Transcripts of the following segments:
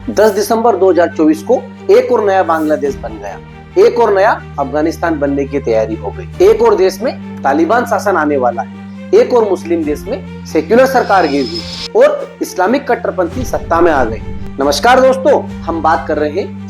10 दिसंबर 2024 को एक और नया बांग्लादेश बन गया, एक और नया अफगानिस्तान बनने की तैयारी हो गई। एक और देश में तालिबान शासन आने वाला है, एक और मुस्लिम देश में सेक्युलर सरकार गिर गई और इस्लामिक कट्टरपंथी सत्ता में आ गए। नमस्कार दोस्तों, हम बात कर रहे हैं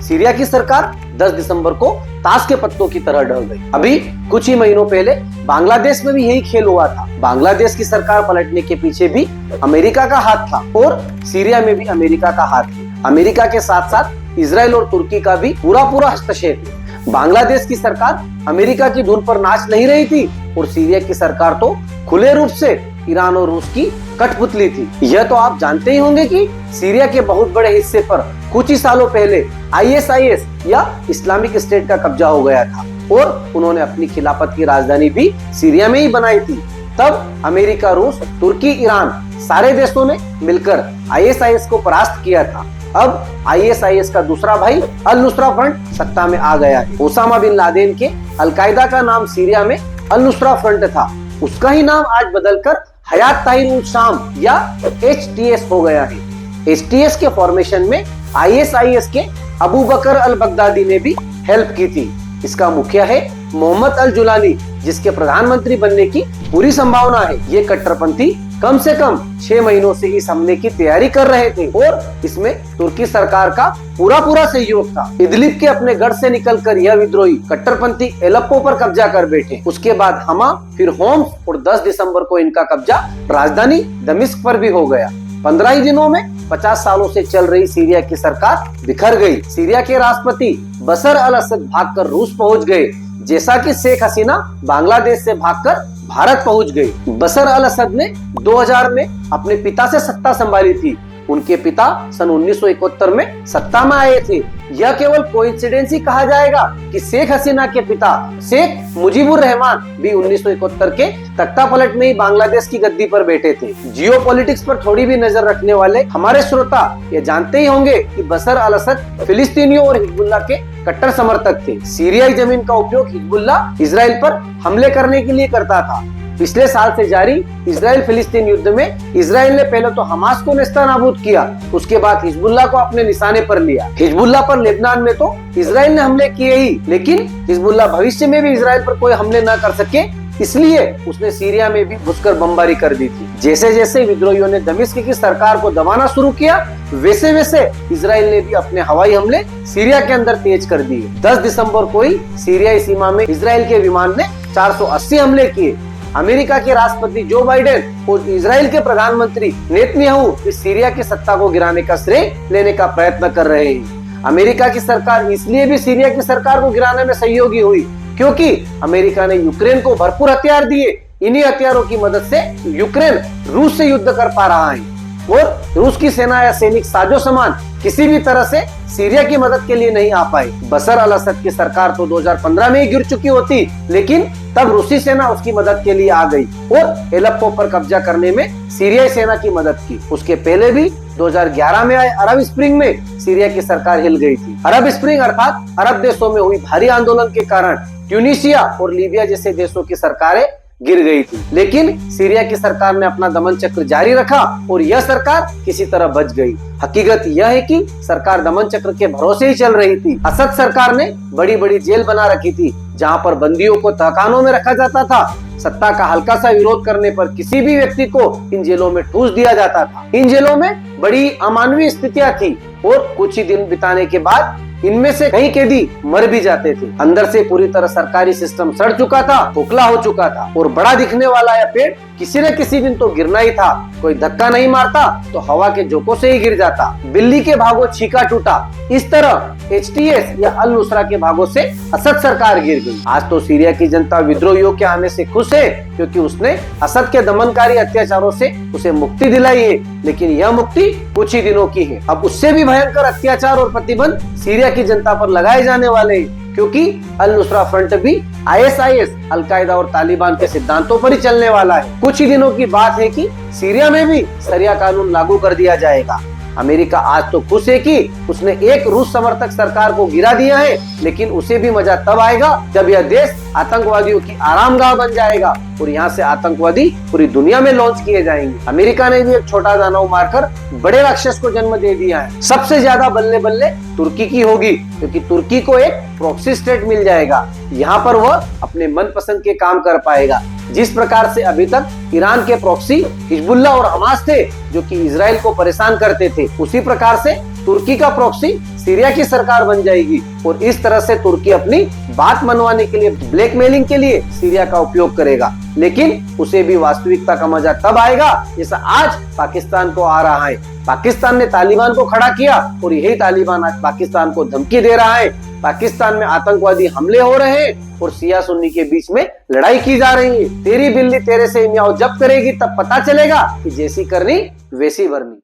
सीरिया की सरकार 10 दिसंबर को ताश के पत्तों की तरह ढल गई। अभी कुछ ही महीनों पहले बांग्लादेश में भी यही खेल हुआ था। बांग्लादेश की सरकार पलटने के पीछे भी अमेरिका का हाथ था और सीरिया में भी अमेरिका का हाथ है। अमेरिका के साथ साथ इजराइल और तुर्की का भी पूरा हस्तक्षेप है। बांग्लादेश की सरकार अमेरिका की धुन पर नाच नहीं रही थी और सीरिया की सरकार तो खुले रूप से ईरान और रूस की कठपुतली थी। यह तो आप जानते ही होंगे कि सीरिया के बहुत बड़े हिस्से पर कुछ ही सालों पहले ISIS या इस्लामिक स्टेट का कब्जा हो गया था और उन्होंने अपनी खिलाफत की राजधानी भी सीरिया में ही बनाई थी। तब अमेरिका, रूस, तुर्की, ईरान सारे देशों ने मिलकर ISIS को परास्त किया था। अब ISIS का दूसरा भाई अल नुस्रा फ्रंट सत्ता में आ गया है। ओसामा बिन लादेन के अलकायदा का नाम सीरिया में अल नुस्रा फ्रंट था, उसका ही नाम आज बदलकर हयात ताहिर उल शाम या HTS हो गया है। HTS के फॉर्मेशन में ISIS के अबू बकर अल बगदादी ने भी हेल्प की थी। इसका मुखिया है मोहम्मद अल जुलानी, जिसके प्रधानमंत्री बनने की पूरी संभावना है। ये कट्टरपंथी कम से कम 6 महीनों से इस हमले की तैयारी कर रहे थे और इसमें तुर्की सरकार का पूरा सहयोग था। इदलिब के अपने गढ़ से निकलकर यह विद्रोही कट्टरपंथी एलेप्पो पर कब्जा कर बैठे। उसके बाद हमा, फिर होम्स और 10 दिसंबर को इनका कब्जा राजधानी दमिश्क पर भी हो गया। 15 ही दिनों में 50 सालों से चल रही सीरिया की सरकार बिखर गई। सीरिया के राष्ट्रपति बशर अल असद भागकर रूस पहुंच गए, जैसा कि शेख हसीना बांग्लादेश से भागकर भारत पहुंच गई। बशर अल असद ने 2000 में अपने पिता से सत्ता संभाली थी। उनके पिता सन 1971 में सत्ता में आए थे। यह केवल कोइंसिडेंस ही कहा जाएगा कि शेख हसीना के पिता शेख मुजीबुर रहमान भी 1971 के तख्ता पलट में ही बांग्लादेश की गद्दी पर बैठे थे। जियोपॉलिटिक्स पर थोड़ी भी नजर रखने वाले हमारे श्रोता ये जानते ही होंगे कि बशर अल असद फिलिस्तीनियों और हिजबुल्लाह के कट्टर समर्थक थे। सीरियाई जमीन का उपयोग हिजबुल्लाह इजराइल पर हमले करने के लिए करता था। पिछले साल से जारी इजराइल फिलिस्तीन युद्ध में इजराइल ने पहले तो हमास को नेस्तनाबूद किया, उसके बाद हिजबुल्लाह को अपने निशाने पर लिया। हिजबुल्लाह पर लेबनान में तो इजराइल ने हमले किए ही, लेकिन हिजबुल्लाह भविष्य में भी इजराइल पर कोई हमले न कर सके, इसलिए उसने सीरिया में भी घुसकर बमबारी कर दी थी। जैसे जैसे विद्रोहियों ने दमिश्क की सरकार को दबाना शुरू किया, वैसे वैसे इजराइल ने भी अपने हवाई हमले सीरिया के अंदर तेज कर दिए। 10 दिसंबर को ही सीरियाई सीमा में इजराइल के विमान ने 480 हमले किए। अमेरिका के राष्ट्रपति जो बाइडेन और इजराइल के प्रधानमंत्री नेतन्याहू इस सीरिया की सत्ता को गिराने का श्रेय लेने का प्रयत्न कर रहे हैं। अमेरिका की सरकार इसलिए भी सीरिया की सरकार को गिराने में सहयोगी हुई क्योंकि अमेरिका ने यूक्रेन को भरपूर हथियार दिए। इन्हीं हथियारों की मदद से यूक्रेन रूस से युद्ध कर पा रहा है और रूस की सेना या सैनिक साजो सामान किसी भी तरह से सीरिया की मदद के लिए नहीं आ पाई। बशर अल असद की सरकार तो 2015 में ही गिर चुकी होती, लेकिन तब रूसी सेना उसकी मदद के लिए आ गई और एलेप्पो पर कब्जा करने में सीरियाई सेना की मदद की। उसके पहले भी 2011 में आए अरब स्प्रिंग में सीरिया की सरकार हिल गई थी। अरब स्प्रिंग अर्थात अरब देशों में हुई भारी आंदोलन के कारण ट्यूनीशिया और लीबिया जैसे देशों की सरकारें गिर गई थी, लेकिन सीरिया की सरकार ने अपना दमन चक्र जारी रखा और यह सरकार किसी तरह बच गई। हकीकत यह है कि सरकार दमन चक्र के भरोसे ही चल रही थी। असद सरकार ने बड़ी जेल बना रखी थी जहां पर बंदियों को तहखानों में रखा जाता था। सत्ता का हल्का सा विरोध करने पर किसी भी व्यक्ति को इन जेलों में ठूस दिया जाता था। इन जेलों में बड़ी अमानवीय स्थितियां थी और कुछ ही दिन बिताने के बाद इनमें से कई कैदी मर भी जाते थे। अंदर से पूरी तरह सरकारी सिस्टम सड़ चुका था, खोखला हो चुका था और बड़ा दिखने वाला यह पेड़ किसी न किसी दिन तो गिरना ही था। कोई धक्का नहीं मारता तो हवा के झोंकों से ही गिर जाता। बिल्ली के भागों छीका टूटा, इस तरह HTS या अल नुस्रा के भागों से असद सरकार गिर गई। आज तो सीरिया की जनता विद्रोहियों के आने से खुश है क्योंकि उसने असद के दमनकारी अत्याचारों से उसे मुक्ति दिलाई है, लेकिन यह मुक्ति कुछ ही दिनों की है। अब उससे भी भयंकर अत्याचार और प्रतिबंध सीरिया की जनता पर लगाए जाने वाले हैं क्योंकि अल नुस्रा फ्रंट भी ISIS, अलकायदा और तालिबान के सिद्धांतों पर ही चलने वाला है। कुछ ही दिनों की बात है कि सीरिया में भी शरिया कानून लागू कर दिया जाएगा। अमेरिका आज तो खुश है कि उसने एक रूस समर्थक सरकार को गिरा दिया है, लेकिन उसे भी मजा तब आएगा जब यह देश आतंकवादियों की आरामगाह बन जाएगा और यहाँ से आतंकवादी पूरी दुनिया में लॉन्च किए जाएंगे। अमेरिका ने भी एक छोटा दानव मारकर बड़े राक्षस को जन्म दे दिया है। सबसे ज्यादा बल्ले बल्ले तुर्की की होगी, क्योंकि तुर्की को एक प्रॉक्सी स्टेट मिल जाएगा। यहाँ पर वह अपने मनपसंद के काम कर पाएगा। जिस प्रकार से अभी तक ईरान के प्रॉक्सी हिजबुल्लाह और हमास थे जो कि इजराइल को परेशान करते थे, उसी प्रकार से तुर्की का प्रॉक्सी सीरिया की सरकार बन जाएगी और इस तरह से तुर्की अपनी बात मनवाने के लिए, ब्लैकमेलिंग के लिए सीरिया का उपयोग करेगा। लेकिन उसे भी वास्तविकता का मजा तब आएगा जैसा आज पाकिस्तान को आ रहा है। पाकिस्तान ने तालिबान को खड़ा किया और यही तालिबान आज पाकिस्तान को धमकी दे रहा है। पाकिस्तान में आतंकवादी हमले हो रहे हैं और सिया सुन्नी के बीच में लड़ाई की जा रही है। तेरी बिल्ली तेरे से मियाओ जब करेगी तब पता चलेगा कि जैसी करनी वैसी भरनी।